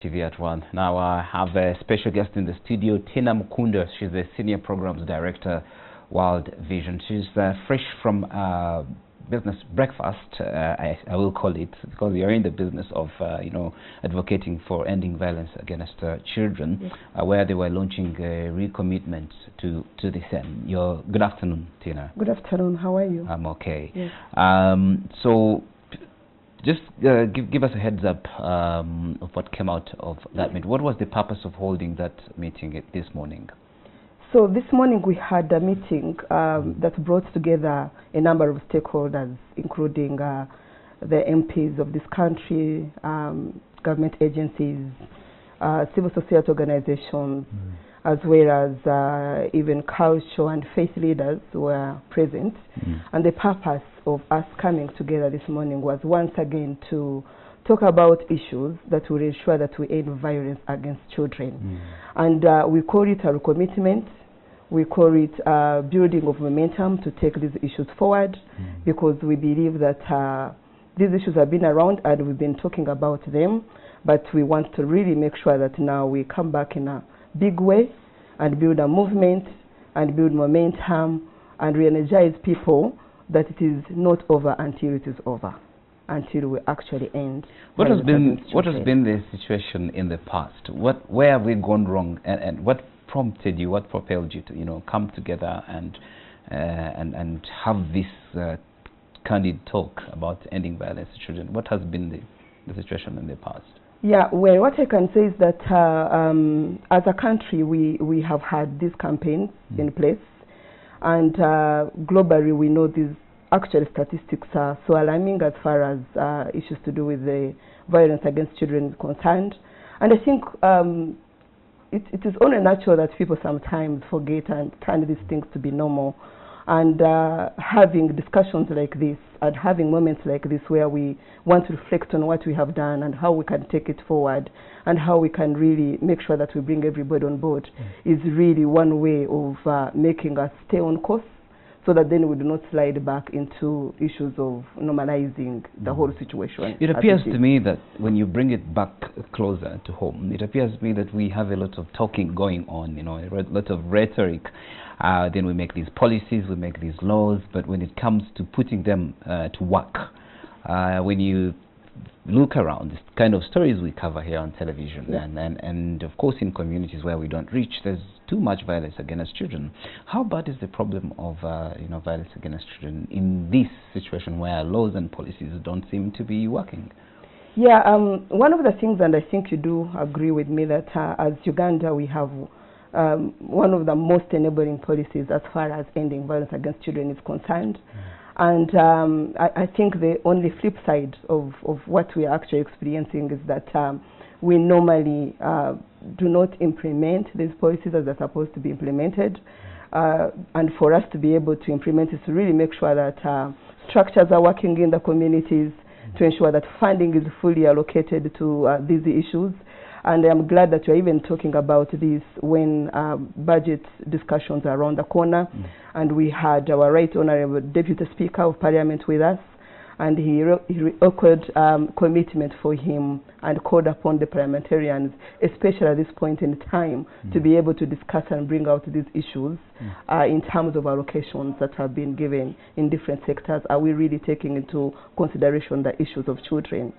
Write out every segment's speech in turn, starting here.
TV at 1. Now I have a special guest in the studio, Tina Mukunda. She's the Senior Programs Director, World Vision. She's fresh from business breakfast, I will call it, because you're in the business of, advocating for ending violence against children, yes. Where they were launching a recommitment to this end. Good afternoon, Tina. Good afternoon. How are you? I'm okay. Yes. So just give us a heads up of what came out of that meeting. What was the purpose of holding that meeting this morning? So this morning we had a meeting that brought together a number of stakeholders, including the MPs of this country, government agencies, civil society organizations, as well as even cultural and faith leaders were present. And the purpose of us coming together this morning was once again to talk about issues that will ensure that we end violence against children. And we call it a recommitment. We call it building of momentum to take these issues forward, because we believe that these issues have been around and we've been talking about them, but we want to really make sure that now we come back in a big way and build a movement and build momentum and re-energize people that it is not over until it is over, until we actually end. What has been the situation in the past? Where have we gone wrong, and what prompted you, what propelled you to come together and have this candid talk about ending violence to children? What has been the situation in the past? Yeah, well, what I can say is that as a country we have had these campaigns in place, and globally we know these actual statistics are so alarming as far as issues to do with the violence against children is concerned. And I think it is only natural that people sometimes forget and turn these things to be normal. And having discussions like this and having moments like this where we want to reflect on what we have done and how we can take it forward and how we can really make sure that we bring everybody on board is really one way of making us stay on course, so that then we do not slide back into issues of normalizing the whole situation. It appears to me that when you bring it back closer to home, it appears to me that we have a lot of talking going on, a lot of rhetoric. Then we make these policies, we make these laws, but when it comes to putting them to work, when you look around, the kind of stories we cover here on television, and of course in communities where we don't reach, there's too much violence against children. How bad is the problem of violence against children in this situation where laws and policies don't seem to be working? Yeah, one of the things, and I think you do agree with me, that as Uganda we have one of the most enabling policies as far as ending violence against children is concerned. And I think the only flip side of what we are actually experiencing is that we normally do not implement these policies as they're supposed to be implemented. And for us to be able to implement is to really make sure that structures are working in the communities, to ensure that funding is fully allocated to these issues. And I'm glad that you're even talking about this when budget discussions are around the corner. And we had our Right Honorable Deputy Speaker of Parliament with us, and he echoed commitment for him and called upon the parliamentarians, especially at this point in time, to be able to discuss and bring out these issues in terms of allocations that have been given in different sectors. Are we really taking into consideration the issues of children?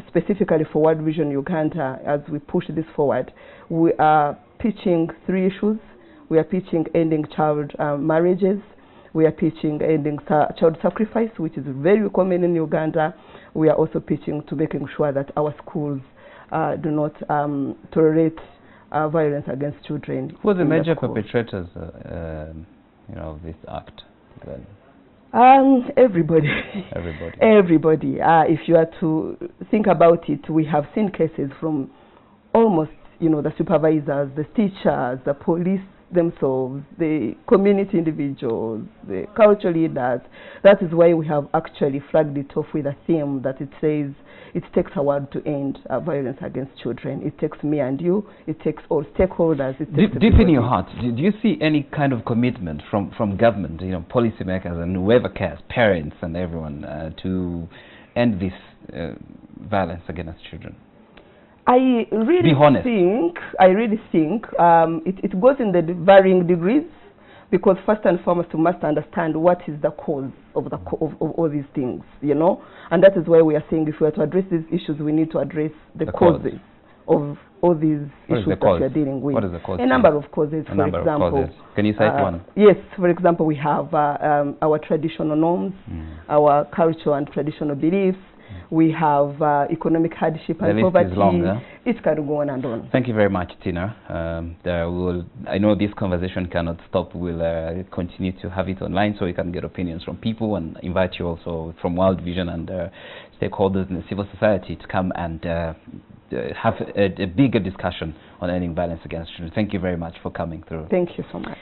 Specifically for World Vision Uganda, as we push this forward, we are pitching 3 issues. We are pitching ending child marriages. We are pitching ending child sacrifice, which is very common in Uganda. We are also pitching to making sure that our schools do not tolerate violence against children. Who are the major perpetrators of this act? Everybody. Everybody. If you are to think about it, we have seen cases from almost, the supervisors, the teachers, the police themselves, the community individuals, the cultural leaders. That is why we have actually flagged it off with a theme that it says it takes a word to end violence against children. It takes me and you. It takes all stakeholders. Deep in your heart, do you see any kind of commitment from government, policymakers and whoever cares, parents and everyone, to end this violence against children? I really Be honest. think it goes in the varying degrees, because first and foremost we must understand what is the cause of of all these things, you know, and that is why we are saying if we are to address these issues, we need to address the causes of all these issues that we are dealing with. What is the cause? A number of causes, for example. Can you cite one? Yes, for example, we have our traditional norms, our cultural and traditional beliefs. We have economic hardship and poverty. Is long, yeah? It can go on and on. Thank you very much, Tina. I know this conversation cannot stop. We'll continue to have it online so we can get opinions from people, and invite you also from World Vision and stakeholders in the civil society to come and have a bigger discussion on ending violence against children. Thank you very much for coming through. Thank you so much.